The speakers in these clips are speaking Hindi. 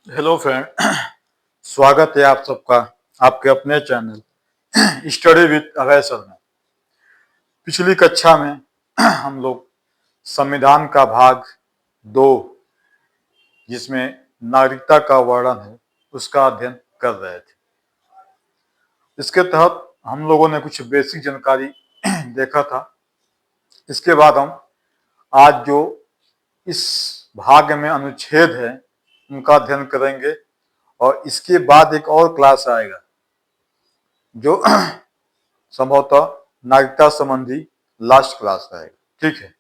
Hello friend. स्वागत है आप सबका आपके अपने channel study with Abhay sir में। पिछली कक्षा में हम लोग संविधान का भाग 2 जिसमें नागरिकता का वर्णन है उसका अध्ययन कर रहे थे। इसके तहत हम लोगों ने कुछ बेसिक जानकारी देखा था। इसके बाद हम आज जो इस भाग में अनुच्छेद है उनका अध्ययन करेंगे और इसके बाद एक और क्लास आएगा जो संभवतः नागरिकता संबंधी लास्ट क्लास रहेगा। ठीक है,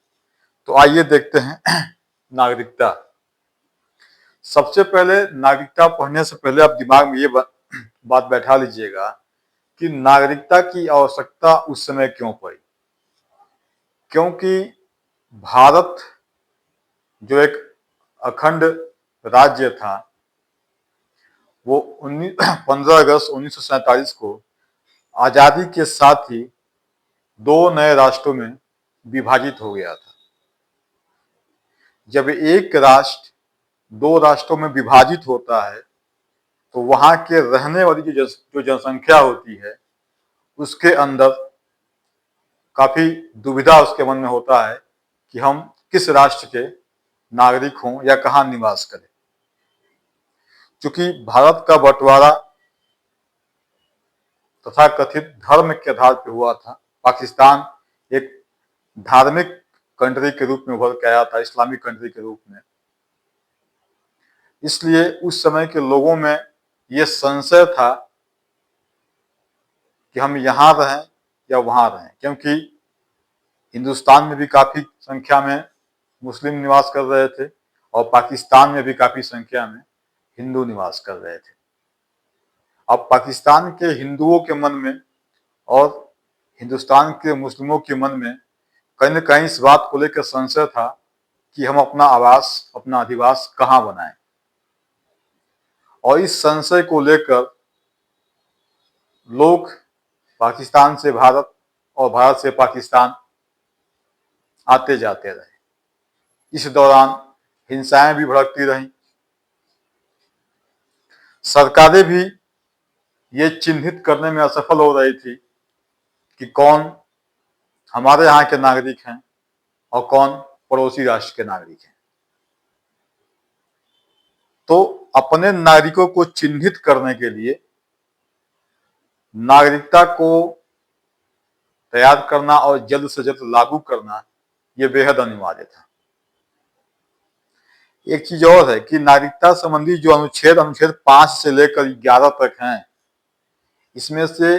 तो आइए देखते हैं नागरिकता। सबसे पहले नागरिकता पढ़ने से पहले आप दिमाग में ये बात बैठा लीजिएगा कि नागरिकता की आवश्यकता उस समय क्यों पड़ी। क्योंकि भारत जो एक अखंड राज्य था वो 15 अगस्त 1947 को आजादी के साथ ही 2 नए राष्ट्रों में विभाजित हो गया था। जब एक राष्ट्र 2 राष्ट्रों में विभाजित होता है तो वहां के रहने वाली जो जनसंख्या होती है उसके अंदर काफी दुविधा उसके मन में होता है कि हम किस राष्ट्र के नागरिक हों या कहाँ निवास करें। क्योंकि भारत का बंटवारा तथा कथित धर्म के आधार पर हुआ था। पाकिस्तान एक धार्मिक कंट्री के रूप में उभर के आया था, इस्लामिक कंट्री के रूप में। इसलिए उस समय के लोगों में ये संशय था कि हम यहाँ रहें या वहाँ रहें, क्योंकि हिंदुस्तान में भी काफी संख्या में मुस्लिम निवास कर रहे थे और पाकिस्तान में भी काफी संख्या में हिंदू निवास कर रहे थे। अब पाकिस्तान के हिंदुओं के मन में और हिंदुस्तान के मुस्लिमों के मन में कहीं न कहीं इस बात को लेकर संशय था कि हम अपना आवास, अपना अधिवास कहाँ बनाएं। और इस संशय को लेकर लोग पाकिस्तान से भारत और भारत से पाकिस्तान आते जाते रहे। इस दौरान हिंसाएं भी भड़कती रहीं। सरकारें भी ये चिन्हित करने में असफल हो रही थी कि कौन हमारे यहाँ के नागरिक हैं और कौन पड़ोसी राष्ट्र के नागरिक हैं। तो अपने नागरिकों को चिन्हित करने के लिए नागरिकता को तैयार करना और जल्द से जल्द लागू करना ये बेहद अनिवार्य था। एक चीज और है कि नागरिकता संबंधी जो अनुच्छेद 5 से लेकर 11 तक हैं, इसमें से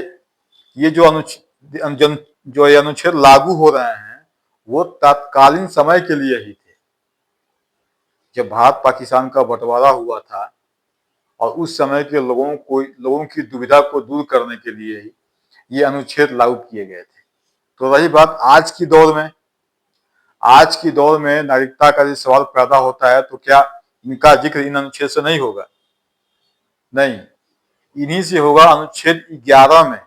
ये जो अनुच्छेद लागू हो रहे हैं वो तत्कालीन समय के लिए ही थे। जब भारत पाकिस्तान का बंटवारा हुआ था और उस समय के लोगों की दुविधा को दूर करने के लिए ही ये अनुच्छेद लागू किए गए थे। तो रही बात आज की दौर में नागरिकता का सवाल पैदा होता है तो क्या इनका जिक्र इन अनुच्छेद से नहीं होगा? नहीं, इन्हीं से होगा। अनुच्छेद 11 में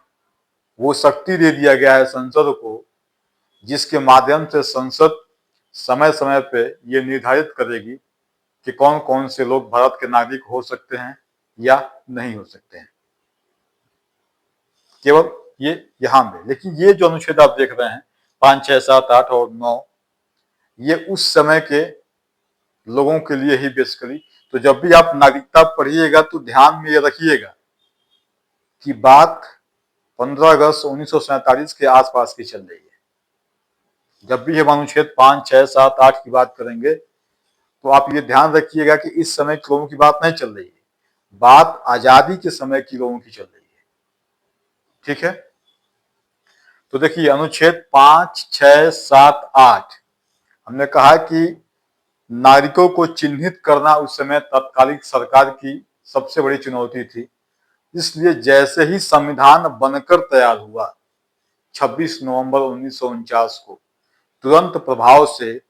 वो शक्ति दे दिया गया है संसद को, जिसके माध्यम से संसद समय समय पे ये निर्धारित करेगी कि कौन कौन से लोग भारत के नागरिक हो सकते हैं या नहीं हो सकते हैं। केवल ये यहाँ में, लेकिन ये जो अनुच्छेद आप देख रहे हैं 5, 6, 7, 8 और 9, ये उस समय के लोगों के लिए ही बेसिकली। तो जब भी आप नागरिकता पढ़िएगा तो ध्यान में ये रखिएगा कि बात 15 अगस्त 1947 के आसपास की चल रही है। जब भी हम अनुच्छेद 5, 6, 7, 8 की बात करेंगे तो आप ये ध्यान रखिएगा कि इस समय के लोगों की बात नहीं चल रही है, बात आजादी के समय के लोगों की चल रही है। ठीक है, तो देखिए अनुच्छेद 5, 6, 7, 8 हमने कहा कि नागरिकों को चिन्हित करना उस समय तत्कालिक सरकार की सबसे बड़ी चुनौती थी। इसलिए जैसे ही संविधान बनकर तैयार हुआ 26 नवंबर 1949 को, तुरंत प्रभाव से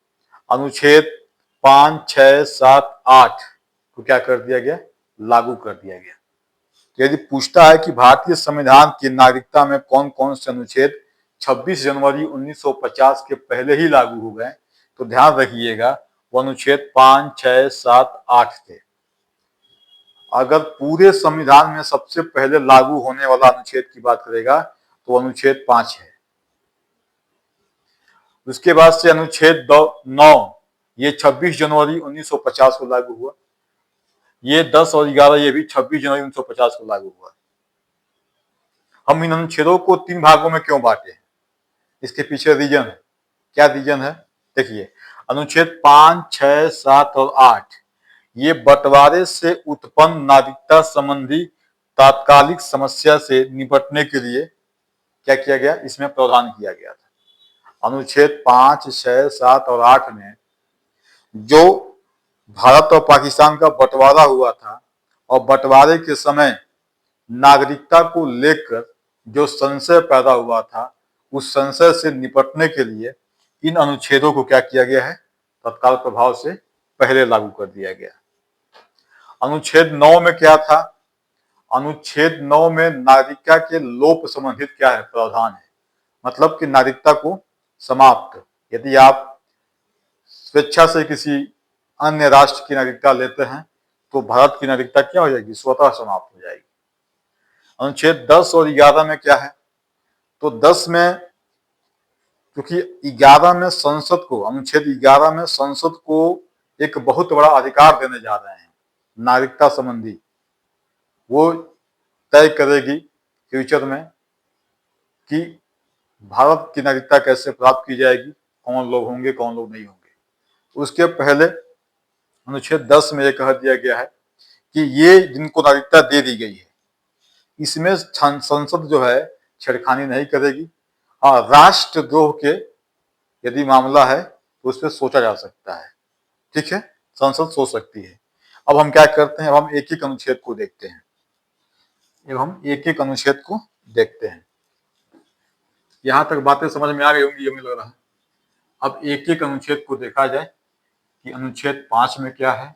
अनुच्छेद 5, 6, 7, 8 को क्या कर दिया गया? लागू कर दिया गया। तो यदि पूछता है कि भारतीय संविधान की नागरिकता में कौन कौन से अनुच्छेद 26 जनवरी 1950 के पहले ही लागू हो गए, तो ध्यान रखिएगा वो अनुच्छेद 5, 6, 7, 8 थे। अगर पूरे संविधान में सबसे पहले लागू होने वाला अनुच्छेद की बात करेगा तो अनुच्छेद 5 है। उसके बाद से अनुच्छेद 9, ये 26 जनवरी 1950 को लागू हुआ। ये 10 और 11 ये भी 26 जनवरी 1950 को लागू हुआ। हम इन अनुच्छेदों को 3 भागों में क्यों बांटे हैं, इसके पीछे रीजन है। क्या रीजन है? देखिए, अनुच्छेद 5, 6, 7 और 8 ये बंटवारे से उत्पन्न नागरिकता संबंधी तात्कालिक समस्या से निपटने के लिए क्या किया गया, इसमें प्रावधान किया गया था। अनुच्छेद 5, 6, 7 और 8 में जो भारत और पाकिस्तान का बंटवारा हुआ था और बंटवारे के समय नागरिकता को लेकर जो संशय पैदा हुआ था, उस संशय से निपटने के लिए इन अनुच्छेदों को क्या किया गया है, तत्काल प्रभाव से पहले लागू कर दिया गया। अनुच्छेद 9 में क्या था? अनुच्छेद 9 में नागरिकता के लोप संबंधित क्या है, प्रावधान है। मतलब कि नागरिकता को समाप्त, यदि आप स्वेच्छा से किसी अन्य राष्ट्र की नागरिकता लेते हैं तो भारत की नागरिकता क्या हो जाएगी, स्वतः समाप्त हो जाएगी। अनुच्छेद 10 और 11 में क्या है? तो 10 में, क्योंकि 11 में संसद को, अनुच्छेद 11 में संसद को एक बहुत बड़ा अधिकार देने जा रहे हैं नागरिकता संबंधी। वो तय करेगी फ्यूचर में कि भारत की नागरिकता कैसे प्राप्त की जाएगी, कौन लोग होंगे, कौन लोग नहीं होंगे। उसके पहले अनुच्छेद 10 में यह कह दिया गया है कि ये जिनको नागरिकता दे दी गई है, इसमें संसद जो है छेड़खानी नहीं करेगी। हाँ, राष्ट्रद्रोह के यदि मामला है तो उस पर सोचा जा सकता है, ठीक है, संसद सोच सकती है। अब हम क्या करते हैं, अब हम एक एक अनुच्छेद को देखते हैं। अब हम एक एक अनुच्छेद को देखते हैं। यहां तक बातें समझ में आ गई होंगी, ये मुझे लग रहा है। अब एक एक अनुच्छेद को देखा जाए कि अनुच्छेद 5 में क्या है,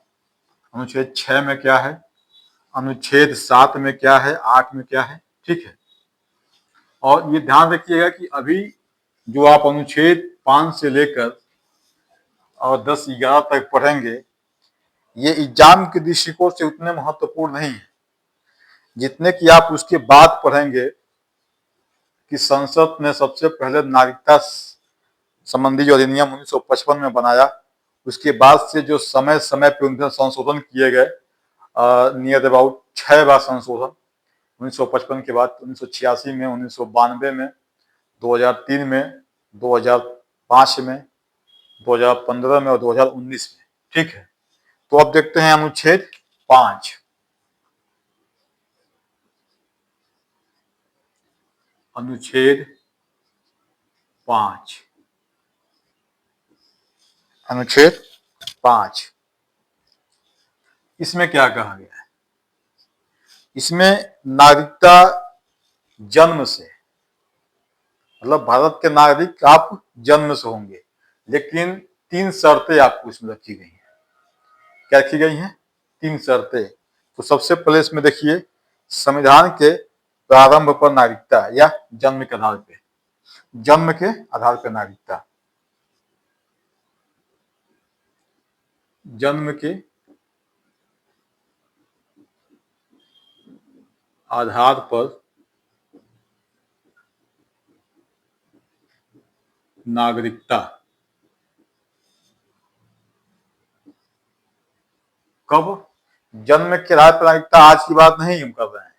अनुच्छेद 6 में क्या है, अनुच्छेद 7 में क्या है, 8 में क्या है, ठीक है। और ये ध्यान रखिएगा कि अभी जो आप अनुच्छेद 5 से लेकर और 10, 11 तक पढ़ेंगे, ये एग्जाम के दृष्टिकोण से उतने महत्वपूर्ण नहीं है जितने कि आप उसके बाद पढ़ेंगे कि संसद ने सबसे पहले नागरिकता संबंधी जो अधिनियम 1955 में बनाया, उसके बाद से जो समय समय पे उनके संशोधन किए गए, नियर अबाउट 6 बार संशोधन, 1955 के बाद 1986 में, 1992 में, 2003 में, 2005 में, 2015 में और 2019 में, ठीक है। तो अब देखते हैं अनुच्छेद 5। अनुच्छेद 5, अनुच्छेद 5, इसमें क्या कहा गया है? इसमें नागरिकता जन्म से, मतलब भारत के नागरिक आप जन्म से होंगे, लेकिन 3 शर्तें आपको इसमें रखी गई हैं। क्या रखी गई हैं? 3 शर्तें। तो सबसे पहले इसमें देखिए, संविधान के प्रारंभ पर नागरिकता या जन्म के आधार पे, जन्म के आधार पर नागरिकता, जन्म के आधार पर नागरिकता। कब? जन्म के आधार पर नागरिकता आज की बात नहीं हम कर रहे हैं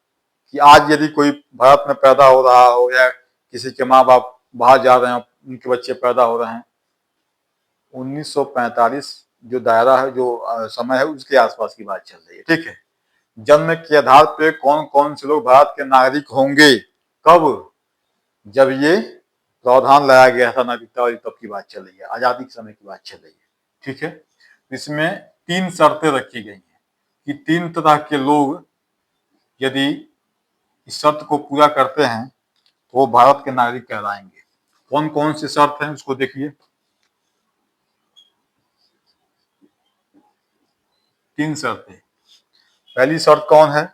कि आज यदि कोई भारत में पैदा हो रहा हो या किसी के माँ बाप बाहर जा रहे हैं, उनके बच्चे पैदा हो रहे हैं, 1945 जो दायरा है, जो समय है, उसके आसपास की बात चल रही है, ठीक है। जन्म के आधार पे कौन कौन से लोग भारत के नागरिक होंगे, कब? जब ये प्रावधान लाया गया था नागरिकता वाली, तब की बात चल रही है, आजादी के समय की बात चल रही है, ठीक है। इसमें 3 शर्तें रखी गई हैं कि 3 तरह के लोग यदि इस शर्त को पूरा करते हैं तो वो भारत के नागरिक कहलाएंगे। कौन कौन से शर्त हैं उसको देखिए। 3 शर्तें। पहली शर्त कौन है?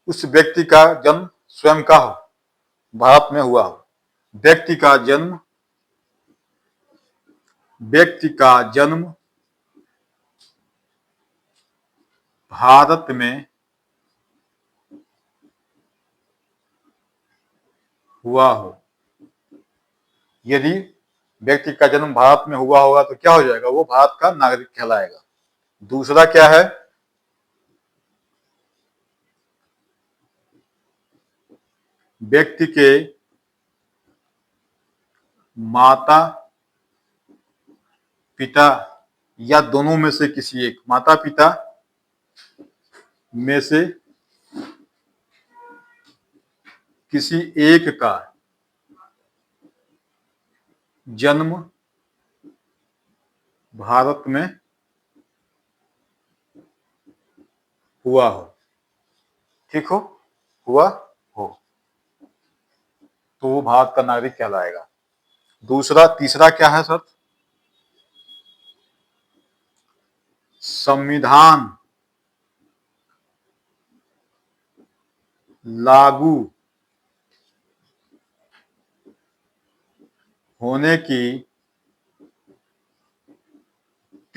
उस व्यक्ति का जन्म स्वयं का हो, भारत में हुआ हो। व्यक्ति का जन्म, व्यक्ति का जन्म भारत में हुआ हो। यदि व्यक्ति का जन्म भारत में हुआ होगा तो क्या हो जाएगा, वो भारत का नागरिक कहलाएगा। दूसरा क्या है, व्यक्ति के माता पिता या दोनों में से किसी एक, माता पिता में से किसी एक का जन्म भारत में हुआ हो। ठीक हो, हुआ हो तो वो भारत का नागरिक कहलाएगा। दूसरा, तीसरा क्या है सर, संविधान लागू होने की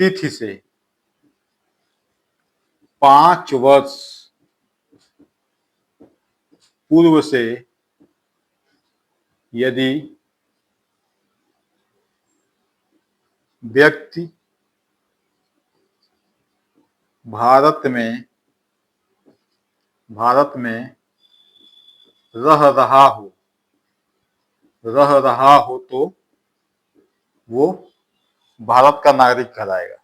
तिथि से 5 वर्ष पूर्व से यदि व्यक्ति भारत में रह रहा हो तो वो भारत का नागरिक कहलाएगा।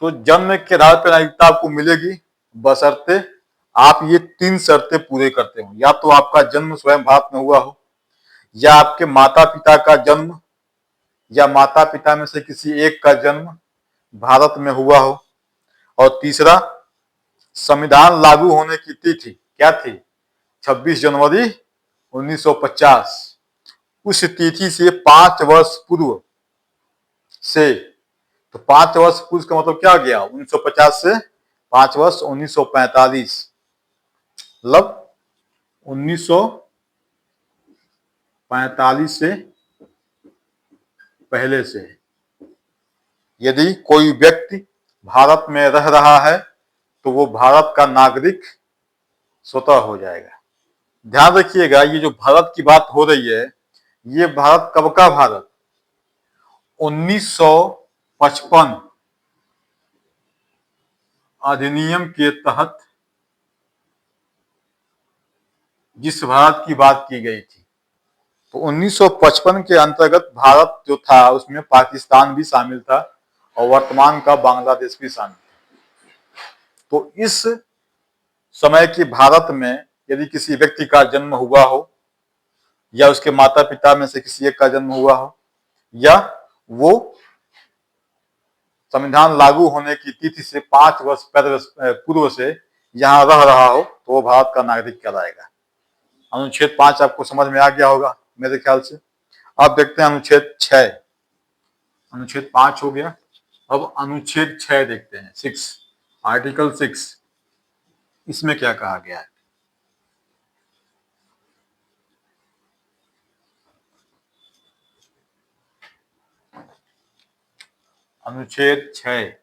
तो जन्म के आधार पर नागरिकता आपको मिलेगी, बशर्ते आप ये 3 शर्तें पूरे करते हो। या तो आपका जन्म स्वयं भारत में हुआ हो, या आपके माता पिता का जन्म या माता पिता में से किसी एक का जन्म भारत में हुआ हो, और तीसरा, संविधान लागू होने की तिथि क्या थी, 26 जनवरी 1950। उस तिथि से 5 वर्ष पूर्व से, तो 5 वर्ष पूर्व का मतलब क्या हो गया, 1950 से 5 वर्ष 1945, मतलब 1945 से पहले से यदि कोई व्यक्ति भारत में रह रहा है तो वो भारत का नागरिक स्वतः हो जाएगा। ध्यान रखिएगा, ये जो भारत की बात हो रही है, ये भारत कब का भारत, 1955 अधिनियम के तहत जिस भारत की बात की गई थी, तो 1955 के अंतर्गत भारत जो था उसमें पाकिस्तान भी शामिल था और वर्तमान का बांग्लादेश भी शामिल था। तो इस समय के भारत में यदि किसी व्यक्ति का जन्म हुआ हो, या उसके माता पिता में से किसी एक का जन्म हुआ हो, या वो संविधान लागू होने की तिथि से 5 वर्ष पूर्व से यहाँ रह रहा हो, तो वो भारत का नागरिक कहलाएगा। अनुच्छेद 5 आपको समझ में आ गया होगा मेरे ख्याल से। अब देखते हैं अनुच्छेद 6। अनुच्छेद 5 हो गया, अब अनुच्छेद 6 देखते हैं, 6, आर्टिकल 6। इसमें क्या कहा गया है, अनुच्छेद 6,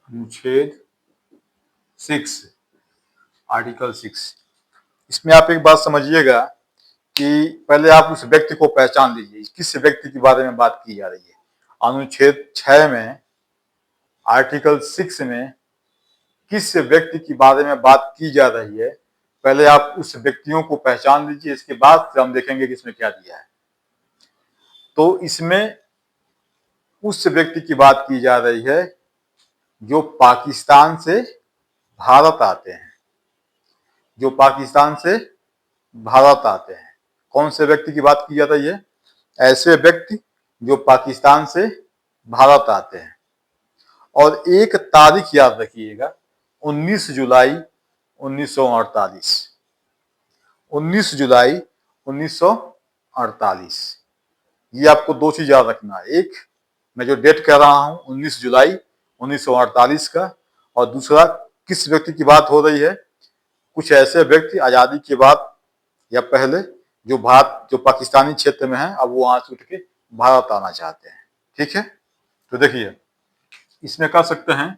अनुच्छेद 6, आर्टिकल 6। इसमें आप एक बात समझिएगा कि पहले आप उस व्यक्ति को पहचान लीजिए, किस व्यक्ति के बारे में बात की जा रही है। अनुच्छेद 6 में, आर्टिकल 6 में किस व्यक्ति के बारे में बात की जा रही है, पहले आप उस व्यक्तियों को पहचान लीजिए, इसके बाद हम देखेंगे कि इसमें क्या दिया है। तो इसमें उस व्यक्ति की बात की जा रही है जो पाकिस्तान से भारत आते हैं, जो पाकिस्तान से भारत आते हैं। कौन से व्यक्ति की बात की जा रही है, ऐसे व्यक्ति जो पाकिस्तान से भारत आते हैं। और एक तारीख याद रखिएगा, 19 जुलाई 1948, 19 जुलाई 1948। ये आपको 2 चीज याद रखना है, एक मैं जो डेट कह रहा हूं 19 जुलाई 1948 का, और दूसरा किस व्यक्ति की बात हो रही है, कुछ ऐसे व्यक्ति आजादी के बाद या पहले जो पाकिस्तानी क्षेत्र में है, अब वो वहां से उठ के भारत आना चाहते हैं। ठीक है। तो देखिए इसमें कह सकते हैं,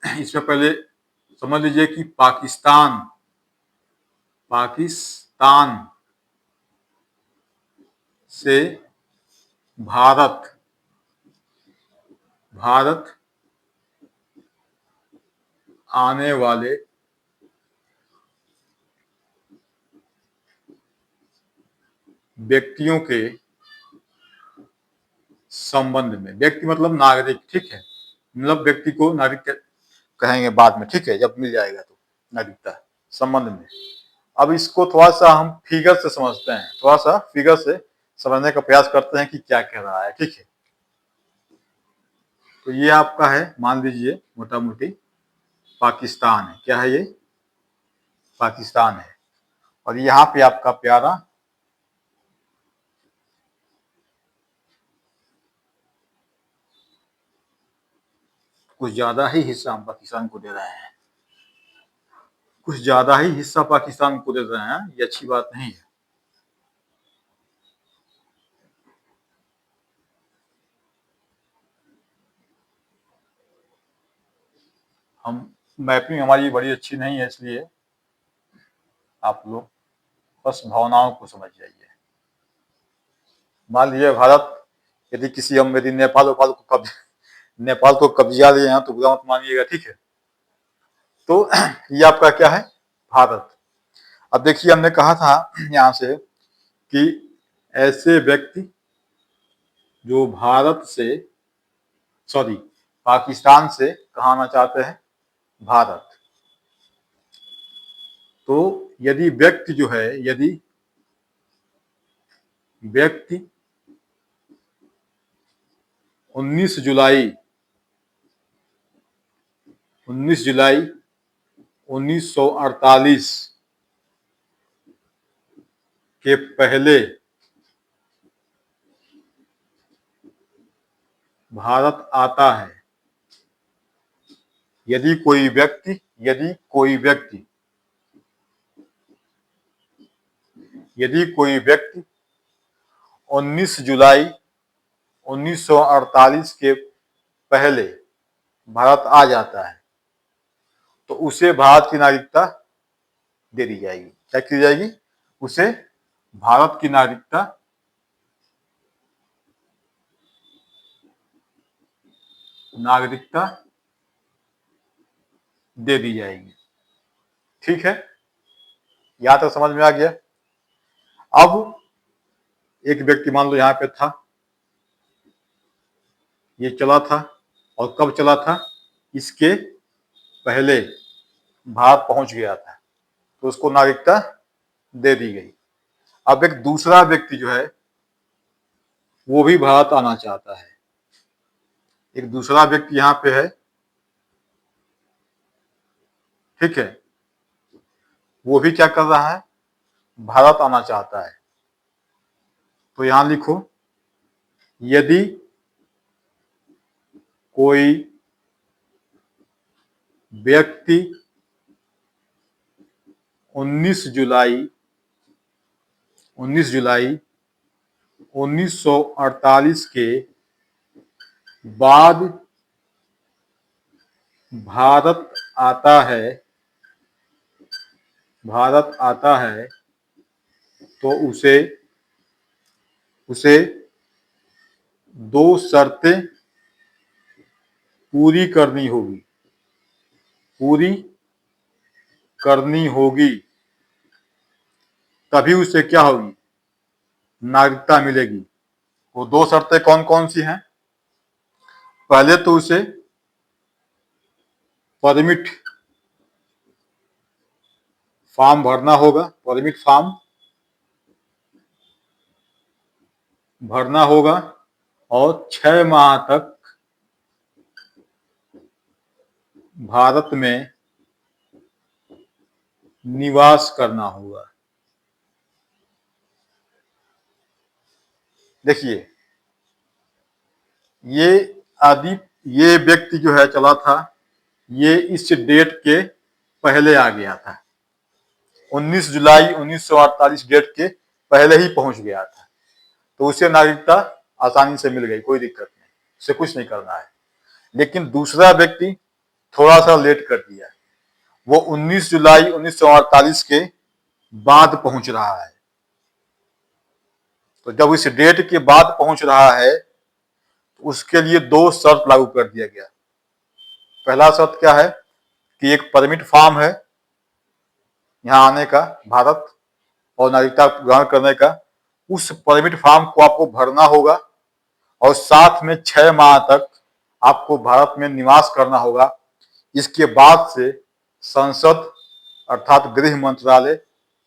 इसमें पहले समझ लीजिए कि पाकिस्तान पाकिस्तान से भारत भारत आने वाले व्यक्तियों के संबंध में, व्यक्ति मतलब नागरिक, ठीक है, मतलब व्यक्ति को नागरिक कहेंगे बाद में, ठीक है, जब मिल जाएगा तो नागरिकता संबंध में। अब इसको थोड़ा सा हम फिगर से समझते हैं, थोड़ा सा फिगर से समझने का प्रयास करते हैं कि क्या कह रहा है, ठीक है। तो ये आपका है, मान लीजिए मोटा मोटी पाकिस्तान है, क्या है ये, पाकिस्तान है। और यहाँ पे आपका प्यारा कुछ ज्यादा ही हिस्सा हम पाकिस्तान को दे रहे हैं, कुछ ज्यादा ही हिस्सा पाकिस्तान को दे रहे हैं, ये अच्छी बात नहीं है। हम मैपिंग हमारी बड़ी अच्छी नहीं है, इसलिए आप लोग बस भावनाओं को समझ जाइए। मान लीजिए भारत यदि किसी हम यदि नेपाल को कब्जा लिए हैं तो बुरा मत मानिएगा, ठीक है। तो ये आपका क्या है, भारत। अब देखिए हमने कहा था यहाँ से कि ऐसे व्यक्ति जो भारत से सॉरी पाकिस्तान से कहाँ आना चाहते हैं, भारत। तो यदि व्यक्ति जो है, यदि व्यक्ति 19 जुलाई 1948 के पहले भारत आता है, यदि कोई व्यक्ति 19 जुलाई 1948 के पहले भारत आ जाता है तो उसे भारत की नागरिकता दे दी जाएगी। क्या की जाएगी, उसे भारत की नागरिकता दे दी जाएगी, ठीक है। यहां तक समझ में आ गया। अब एक व्यक्ति मान लो यहाँ पे था, ये चला था, और कब चला था, इसके पहले भारत पहुंच गया था तो उसको नागरिकता दे दी गई। अब एक दूसरा व्यक्ति जो है वो भी भारत आना चाहता है, एक दूसरा व्यक्ति यहाँ पे है, ठीक है, वो भी क्या कर रहा है, भारत आना चाहता है। तो यहां लिखो, यदि कोई व्यक्ति 19 जुलाई 1948 के बाद भारत आता है तो उसे दो शर्तें पूरी करनी होगी तभी उसे क्या होगी, नागरिकता मिलेगी। वो दो शर्तें कौन कौन सी हैं, पहले तो उसे परमिट फॉर्म भरना होगा, परमिट फॉर्म भरना होगा, और 6 माह तक भारत में निवास करना होगा। देखिए ये व्यक्ति जो है चला था, ये इस डेट के पहले आ गया था, 19 जुलाई 1948 डेट के पहले ही पहुंच गया था तो उसे नागरिकता आसानी से मिल गई, कोई दिक्कत नहीं। उसे कुछ नहीं करना है। लेकिन दूसरा व्यक्ति थोड़ा सा लेट कर दिया, वो 19 जुलाई 1948 के बाद पहुंच रहा है। तो जब इस डेट के बाद पहुंच रहा है तो उसके लिए दो शर्त लागू कर दिया गया। पहला शर्त क्या है कि एक परमिट फॉर्म है यहाँ आने का, भारत और नागरिकता ग्रहण करने का, उस परमिट फॉर्म को आपको भरना होगा और साथ में 6 माह तक आपको भारत में निवास करना होगा। इसके बाद से संसद अर्थात गृह मंत्रालय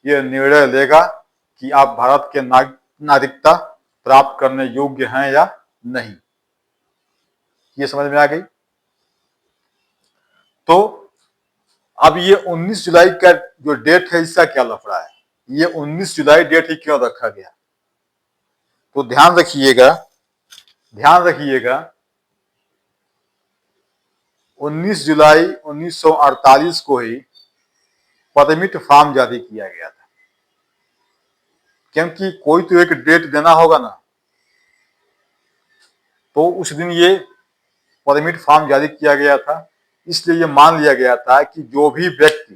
ये निर्णय लेगा कि आप भारत के नागरिकता प्राप्त करने योग्य हैं या नहीं। ये समझ में आ गई? तो अब ये 19 जुलाई का जो डेट है इसका क्या लफड़ा है? ये 19 जुलाई डेट ही क्यों रखा गया? तो ध्यान रखिएगा 19 जुलाई 1948 को ही परमिट फॉर्म जारी किया गया था, क्योंकि कोई तो एक डेट देना होगा ना। तो उस दिन ये परमिट फॉर्म जारी किया गया था, इसलिए ये मान लिया गया था कि जो भी व्यक्ति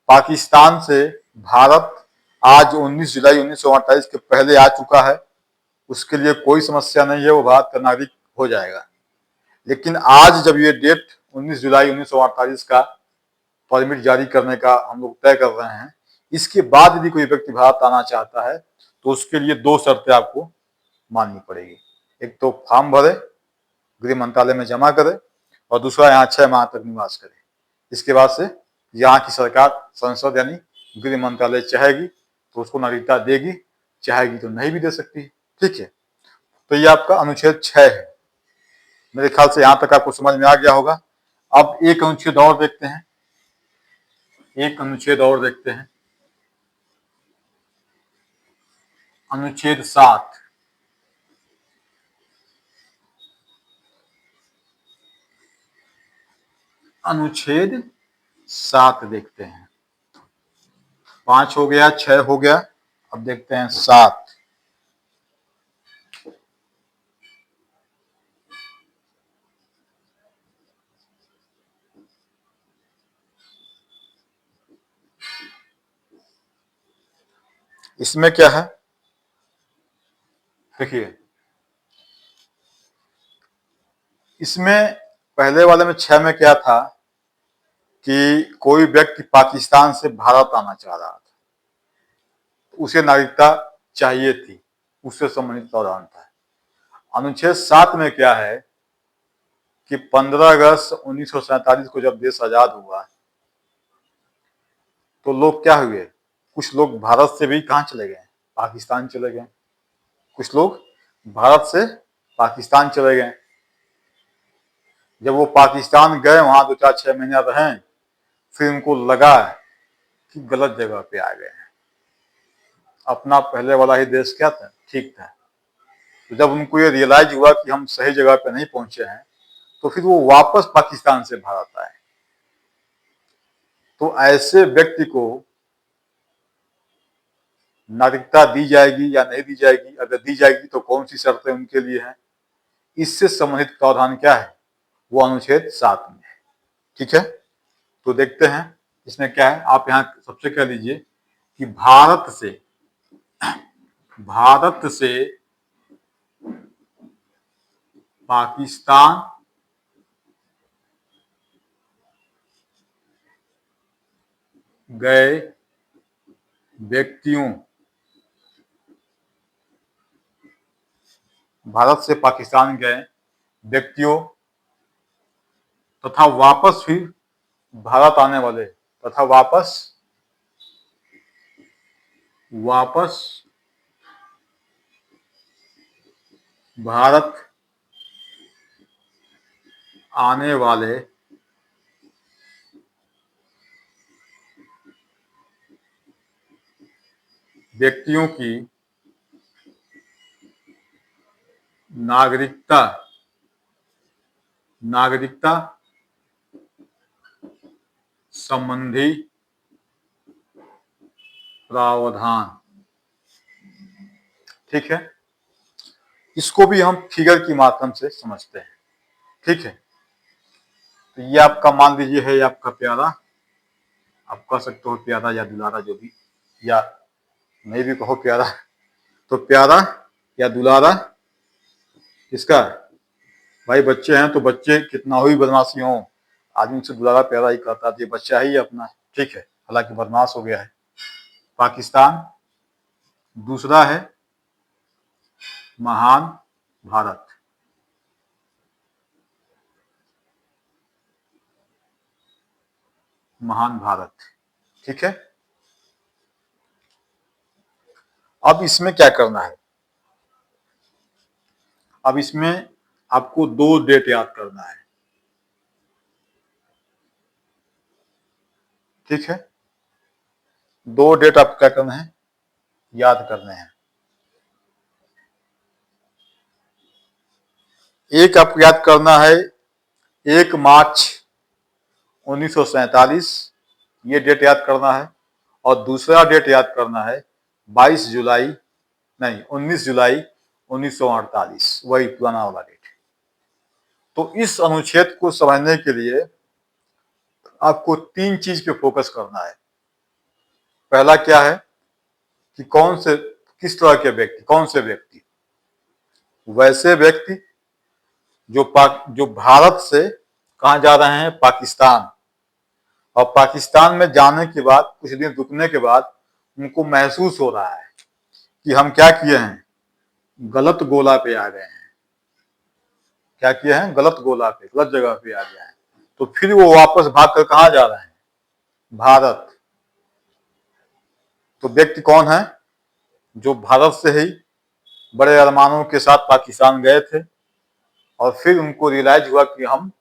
पाकिस्तान से भारत आज 19 जुलाई 1948 के पहले आ चुका है उसके लिए कोई समस्या नहीं है, वो भारत का नागरिक हो जाएगा। लेकिन आज जब ये डेट 19 जुलाई 1948 का परमिट जारी करने का हम लोग तय कर रहे हैं, इसके बाद यदि कोई व्यक्ति भारत आना चाहता है तो उसके लिए दो शर्तें आपको माननी पड़ेगी। एक तो फॉर्म भरे, गृह मंत्रालय में जमा करे, और दूसरा यहाँ 6 माह तक निवास करे। इसके बाद से यहाँ की सरकार, संसद यानी गृह मंत्रालय चाहेगी तो उसको नागरिकता देगी, चाहेगी तो नहीं भी दे सकती। ठीक है, तो ये आपका अनुच्छेद 6 है। मेरे ख्याल से यहाँ तक आपको समझ में आ गया होगा। अब एक अनुच्छेद और देखते हैं, अनुच्छेद 7। अनुच्छेद 7 देखते हैं। 5 हो गया, 6 हो गया, अब देखते हैं 7। इसमें क्या है देखिए, इसमें पहले वाले में 6 में क्या था कि कोई व्यक्ति पाकिस्तान से भारत आना चाह रहा था, उसे नागरिकता चाहिए थी, उससे संबंधित प्रावधान था। अनुच्छेद 7 में क्या है कि 15 अगस्त 1947 को जब देश आजाद हुआ तो लोग क्या हुए, कुछ लोग भारत से भी कहाँ चले गए, पाकिस्तान चले गए। कुछ लोग भारत से पाकिस्तान चले गए। जब वो पाकिस्तान गए, वहां 2-4-6 महीना रहे, फिर उनको लगा कि गलत जगह पे आ गए हैं, अपना पहले वाला ही देश क्या था, ठीक था। तो जब उनको ये रियलाइज हुआ कि हम सही जगह पे नहीं पहुंचे हैं, तो फिर वो वापस पाकिस्तान से भारत आए। तो ऐसे व्यक्ति को नागरिकता दी जाएगी या नहीं दी जाएगी, अगर दी जाएगी तो कौन सी शर्तें उनके लिए हैं, इससे संबंधित प्रावधान क्या है, वो अनुच्छेद 7 में है। ठीक है, तो देखते हैं इसमें क्या है। आप यहाँ सबसे कह लीजिए कि भारत से पाकिस्तान गए व्यक्तियों, भारत से पाकिस्तान गए व्यक्तियों तथा वापस फिर भारत आने वाले तथा वापस भारत आने वाले व्यक्तियों की नागरिकता संबंधी प्रावधान। ठीक है, इसको भी हम फिगर की माध्यम से समझते हैं। ठीक है, तो ये आपका मान लीजिए है आपका प्यारा, आप कह सकते हो प्यारा या दुलारा, जो भी, या नहीं भी कहो प्यारा, तो प्यारा या दुलारा किसका? भाई बच्चे हैं तो बच्चे कितना ही बदमाशी हो, आदमी से दुलारा प्यारा ही कहता है, ये बच्चा ही है अपना। ठीक है, हालांकि बदमाश हो गया है। पाकिस्तान, दूसरा है महान भारत। महान भारत, ठीक है। अब इसमें क्या करना है? अब इसमें आपको 2 डेट याद करना है। ठीक है, 2 डेट आपको क्या करना है? याद करने हैं। एक आपको याद करना है 1 मार्च 1947, ये डेट याद करना है। और दूसरा डेट याद करना है 22 जुलाई, नहीं 19 जुलाई 1948, वही पुराना वाला डेट। तो इस अनुच्छेद को समझने के लिए आपको 3 चीज पे फोकस करना है। पहला क्या है कि किस तरह के व्यक्ति, कौन से व्यक्ति? वैसे व्यक्ति जो भारत से कहाँ जा रहे हैं? पाकिस्तान। और पाकिस्तान में जाने के बाद, कुछ दिन रुकने के बाद उनको महसूस हो रहा है कि हम क्या किए हैं? गलत गोला पे आ गए हैं। क्या किए हैं? गलत गोला पे, गलत जगह पे आ गए हैं। तो फिर वो वापस भाग कर कहाँ जा रहे हैं? भारत। तो व्यक्ति कौन है? जो भारत से ही बड़े अरमानों के साथ पाकिस्तान गए थे और फिर उनको रियलाइज हुआ कि हम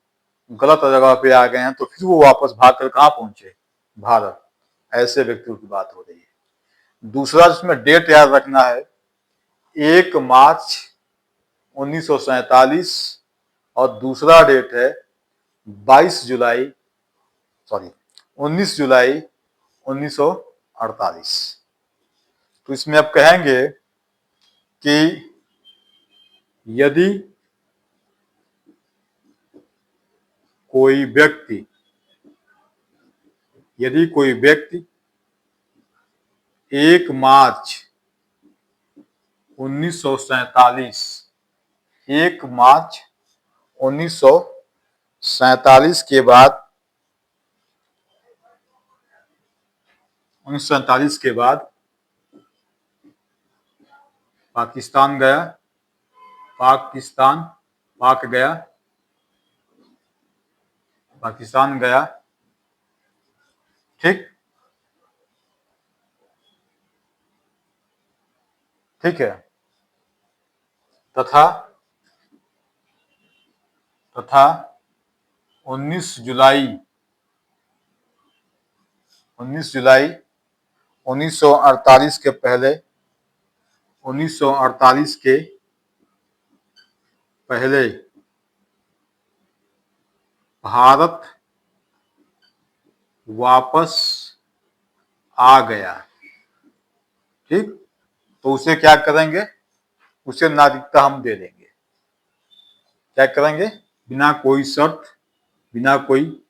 गलत जगह पे आ गए हैं, तो फिर वो वापस भागकर कहाँ पहुंचे? भारत। ऐसे व्यक्तियों की बात हो रही है। दूसरा जिसमें डेट याद रखना है 1 मार्च 1947, और दूसरा डेट है 22 जुलाई, सॉरी 19 जुलाई 1948। तो इसमें आप कहेंगे कि यदि कोई व्यक्ति 1 मार्च 1947, 1 मार्च 1947 के बाद, 1947 के बाद पाकिस्तान गया, पाकिस्तान गया, ठीक, ठीक है। तथा 19 जुलाई 1948 के पहले, 1948 के पहले भारत वापस आ गया। ठीक, तो उसे क्या करेंगे? उसे नागरिकता हम दे देंगे। क्या करेंगे? बिना कोई शर्त, बिना कोई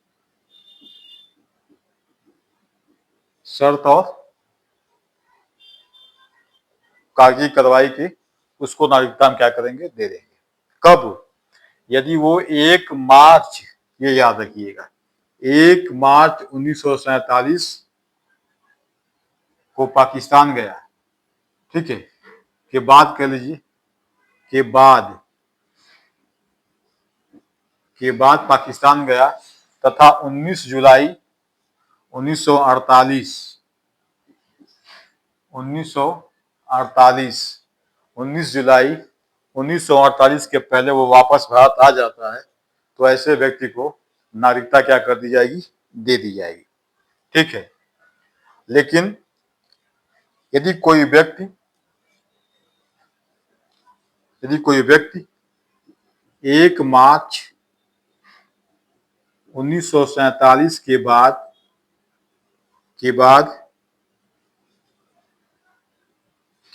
शर्त और कागजी कार्रवाई की, उसको नागरिकता हम क्या करेंगे? दे देंगे। कब? यदि वो 1 मार्च, ये याद रखिएगा, 1 मार्च 1947 को पाकिस्तान गया, ठीक है, के बाद कह लीजिए, के बाद पाकिस्तान गया, तथा 19 जुलाई 1948, 1948, 19 जुलाई 1948 के पहले वो वापस भारत आ जाता है, तो ऐसे व्यक्ति को नागरिकता क्या कर दी जाएगी? दे दी जाएगी। ठीक है। लेकिन यदि कोई व्यक्ति 1 मार्च 1947 के बाद के बाद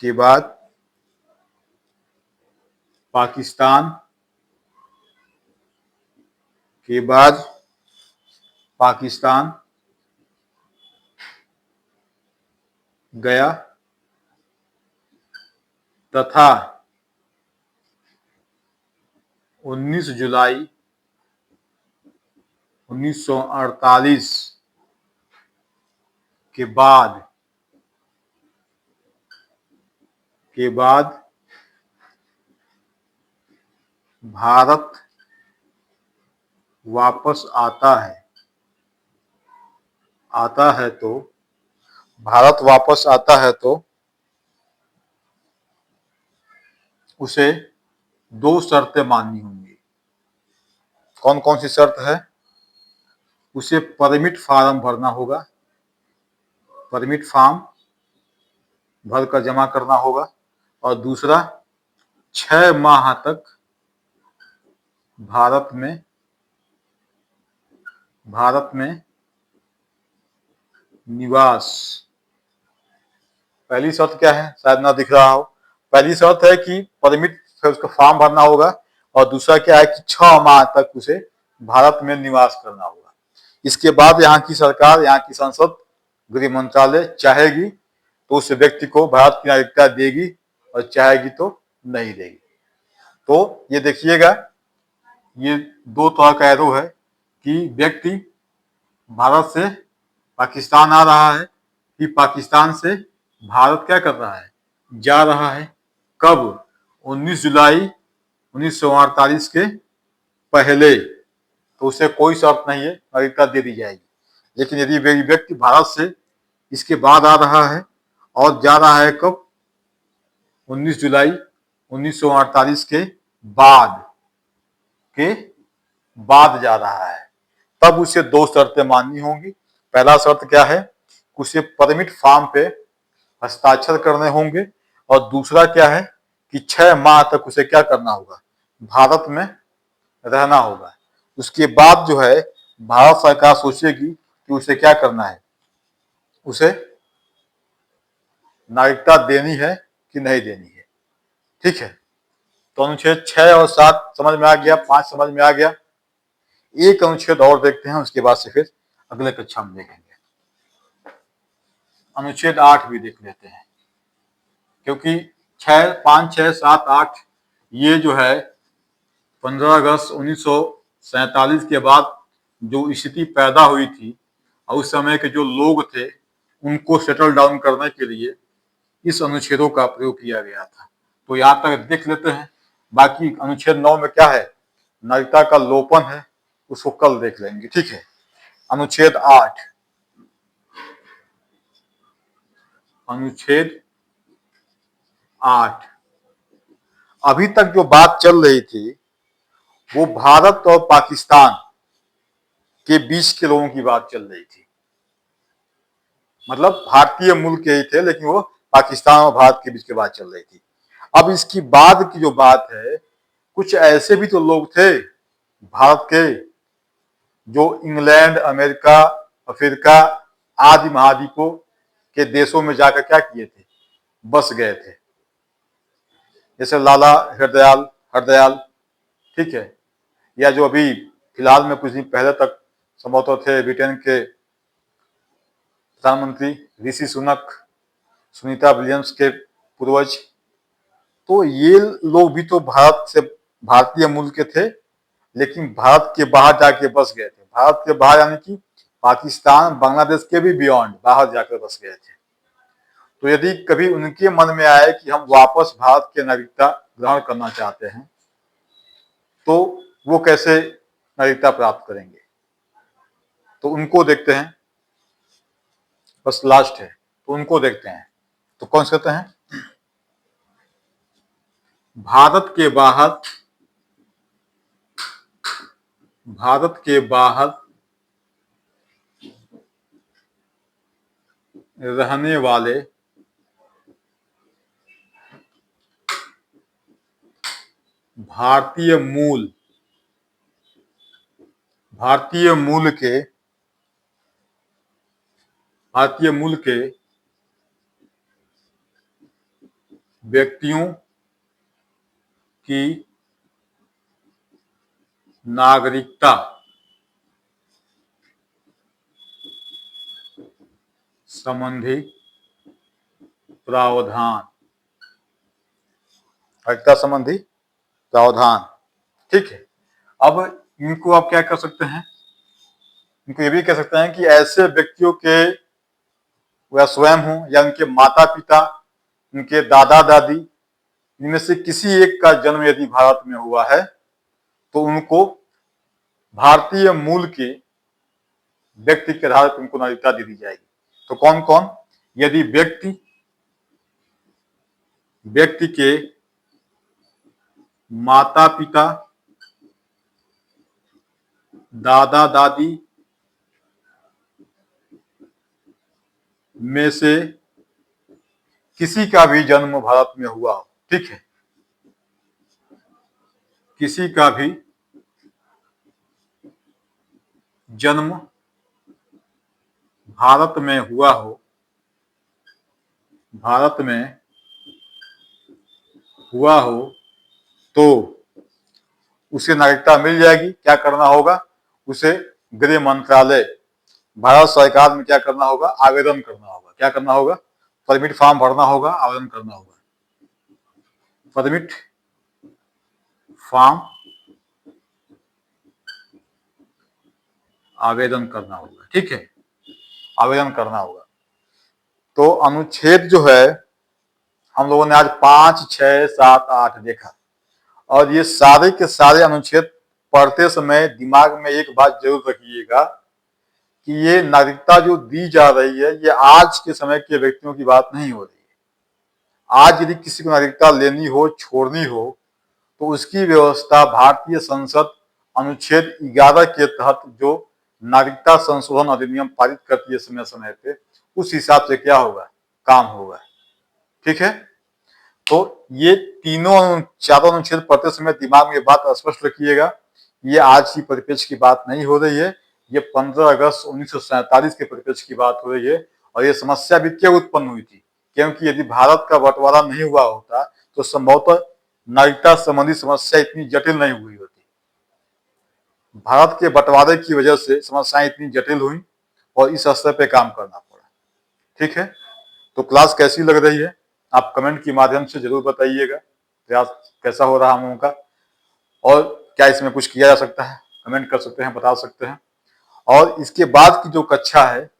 के बाद पाकिस्तान के बाद पाकिस्तान गया तथा 19 जुलाई 1948 के बाद भारत वापस आता है तो भारत वापस आता है तो उसे 2 शर्तें माननी होंगी। कौन कौन सी शर्त है? उसे परमिट फार्म भरना होगा, परमिट फॉर्म भरकर जमा करना होगा, और दूसरा 6 माह तक भारत में निवास। पहली शर्त क्या है? शायद ना दिख रहा हो। पहली शर्त है कि परमिट उसका फॉर्म भरना होगा, और दूसरा क्या है कि 6 माह तक उसे भारत में निवास करना होगा। इसके बाद यहाँ की सरकार, यहाँ की संसद, गृह मंत्रालय चाहेगी तो उस व्यक्ति को भारत की नागरिकता देगी और चाहेगी तो नहीं देगी। तो ये देखिएगा, ये 2 तरह का एरो है कि व्यक्ति भारत से पाकिस्तान आ रहा है, कि पाकिस्तान से भारत क्या कर रहा है? जा रहा है। कब? 19 जुलाई 1948 के पहले। तो उसे कोई शर्त नहीं है, नागरिकता दे दी जाएगी। लेकिन यदि व्यक्ति भारत से इसके बाद आ रहा है और जा रहा है कब? 19 जुलाई 1948 के बाद जा रहा है, तब उसे 2 शर्तें माननी होंगी। पहला शर्त क्या है? उसे परमिट फॉर्म पे हस्ताक्षर करने होंगे, और दूसरा क्या है कि 6 माह तक उसे क्या करना होगा? भारत में रहना होगा। उसके बाद जो है भारत सरकार सोचेगी कि उसे क्या करना है, उसे नागरिकता देनी है कि नहीं देनी है। ठीक है, तो अनुच्छेद 6 और 7 समझ में आ गया, 5 समझ में आ गया। एक अनुच्छेद और देखते हैं, उसके बाद से फिर अगले कक्षा में देखेंगे। अनुच्छेद 8 भी देख लेते हैं, क्योंकि 5, 6, 7, 8 ये जो है 15 अगस्त 1947 के बाद जो स्थिति पैदा हुई थी, और उस समय के जो लोग थे उनको सेटल डाउन करने के लिए इस अनुच्छेदों का प्रयोग किया गया था। तो यहाँ तक देख लेते हैं। बाकी अनुच्छेद 9 में क्या है? नागरिकता का लोपन है, उसको कल देख लेंगे। ठीक है, अनुच्छेद 8। अनुच्छेद 8 अभी तक जो बात चल रही थी वो भारत और पाकिस्तान के बीच के लोगों की बात चल रही थी। मतलब भारतीय मूल के ही थे, लेकिन वो पाकिस्तान और भारत के बीच की बात चल रही थी। अब इसकी बाद की जो बात है, कुछ ऐसे भी तो लोग थे भारत के जो इंग्लैंड, अमेरिका, अफ्रीका आदि महाद्वीपों के देशों में जाकर क्या किए थे? बस गए थे। जैसे लाला हरदयाल, ठीक है, या जो अभी फिलहाल में कुछ दिन पहले तक संभवतः थे ब्रिटेन के प्रधानमंत्री ऋषि सुनक, सुनीता विलियम्स के पूर्वज। तो ये लोग भी तो भारतीय मूल के थे, लेकिन भारत के बाहर जाके बस गए थे। भारत के बाहर यानी कि पाकिस्तान, बांग्लादेश के भी बियॉन्ड बाहर जाकर बस गए थे। तो यदि कभी उनके मन में आए कि हम वापस भारत की नागरिकता ग्रहण करना चाहते हैं, तो वो कैसे नागरिकता प्राप्त करेंगे? तो उनको देखते हैं, बस लास्ट है, तो उनको देखते हैं। तो कौन से कहते हैं? भारत के बाहर रहने वाले भारतीय मूल के व्यक्तियों की नागरिकता संबंधी प्रावधान, नागरिकता संबंधी प्रावधान। ठीक है, अब इनको आप क्या कर सकते हैं, इनको ये भी कह सकते हैं कि ऐसे व्यक्तियों के वह स्वयं हो या उनके माता पिता, उनके दादा दादी, इनमें से किसी एक का जन्म यदि भारत में हुआ है तो उनको भारतीय मूल के व्यक्ति के आधार पर उनको नागरिकता दे दी जाएगी। तो कौन कौन, यदि व्यक्ति के माता पिता, दादा दादी में से किसी का भी जन्म भारत में हुआ हो, ठीक है, किसी का भी जन्म भारत में हुआ हो, भारत में हुआ हो तो उसे नागरिकता मिल जाएगी। क्या करना होगा, उसे गृह मंत्रालय, भारत सरकार में क्या करना होगा, आवेदन करना होगा। क्या करना होगा, परमिट फॉर्म भरना होगा, आवेदन करना होगा, परमिट फॉर्म आवेदन करना होगा। ठीक है, आवेदन करना होगा। तो अनुच्छेद जो है हम लोगों ने आज 5, 6, 7, 8 देखा, और ये सारे के सारे अनुच्छेद पढ़ते समय दिमाग में एक बात जरूर रखिएगा कि ये नागरिकता जो दी जा रही है ये आज के समय के व्यक्तियों की बात नहीं हो रही है। आज यदि किसी को नागरिकता लेनी हो, छोड़नी हो, तो उसकी व्यवस्था भारतीय संसद अनुच्छेद 11 के तहत जो नागरिकता संशोधन अधिनियम पारित करती है समय समय पे, उस हिसाब से क्या होगा, काम होगा। ठीक है, तो ये चारों अनुच्छेद पढ़ते समय दिमाग में ये बात स्पष्ट रखिएगा, ये आज की परिप्रेक्ष्य की बात नहीं हो रही है, ये 15 अगस्त 1947 के परिप्रेक्ष्य की बात हो रही है। और ये समस्या भी क्यों उत्पन्न हुई थी, क्योंकि यदि भारत का बंटवारा नहीं हुआ होता तो संभवतः नागरिकता संबंधी समस्या इतनी जटिल नहीं हुई होती। भारत के बंटवारे की वजह से समस्याएं इतनी जटिल हुई और इस स्तर पे काम करना पड़ा। ठीक है, तो क्लास कैसी लग रही है आप कमेंट के माध्यम से जरूर बताइएगा, प्रयास कैसा हो रहा हम लोगों का, और क्या इसमें कुछ किया जा सकता है, कमेंट कर सकते हैं, बता सकते हैं। और इसके बाद की जो कक्षा है,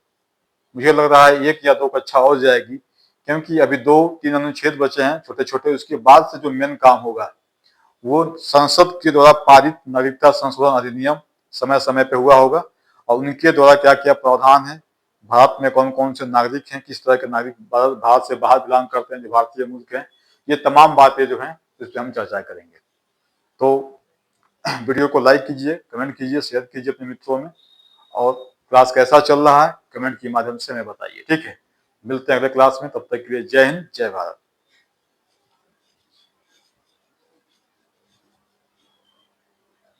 मुझे लग रहा है 1 या 2 कक्षा और जाएगी, क्योंकि अभी 2-3 अनुच्छेद बचे हैं छोटे छोटे। उसके बाद से जो मेन काम होगा वो संसद के द्वारा पारित नागरिकता संशोधन अधिनियम समय समय पे हुआ होगा, और उनके द्वारा क्या क्या प्रावधान है, भारत में कौन कौन से नागरिक हैं, किस तरह के नागरिक भारत से बाहर बिलोंग करते हैं जो भारतीय मूल के हैं, ये तमाम बातें जो हैं इस पर हम चर्चा करेंगे। तो वीडियो को लाइक कीजिए, कमेंट कीजिए, शेयर कीजिए अपने मित्रों में, और क्लास कैसा चल रहा है कमेंट के माध्यम से हमें बताइए। ठीक है, मिलते हैं अगले क्लास में, तब तक के लिए जय हिंद, जय भारत।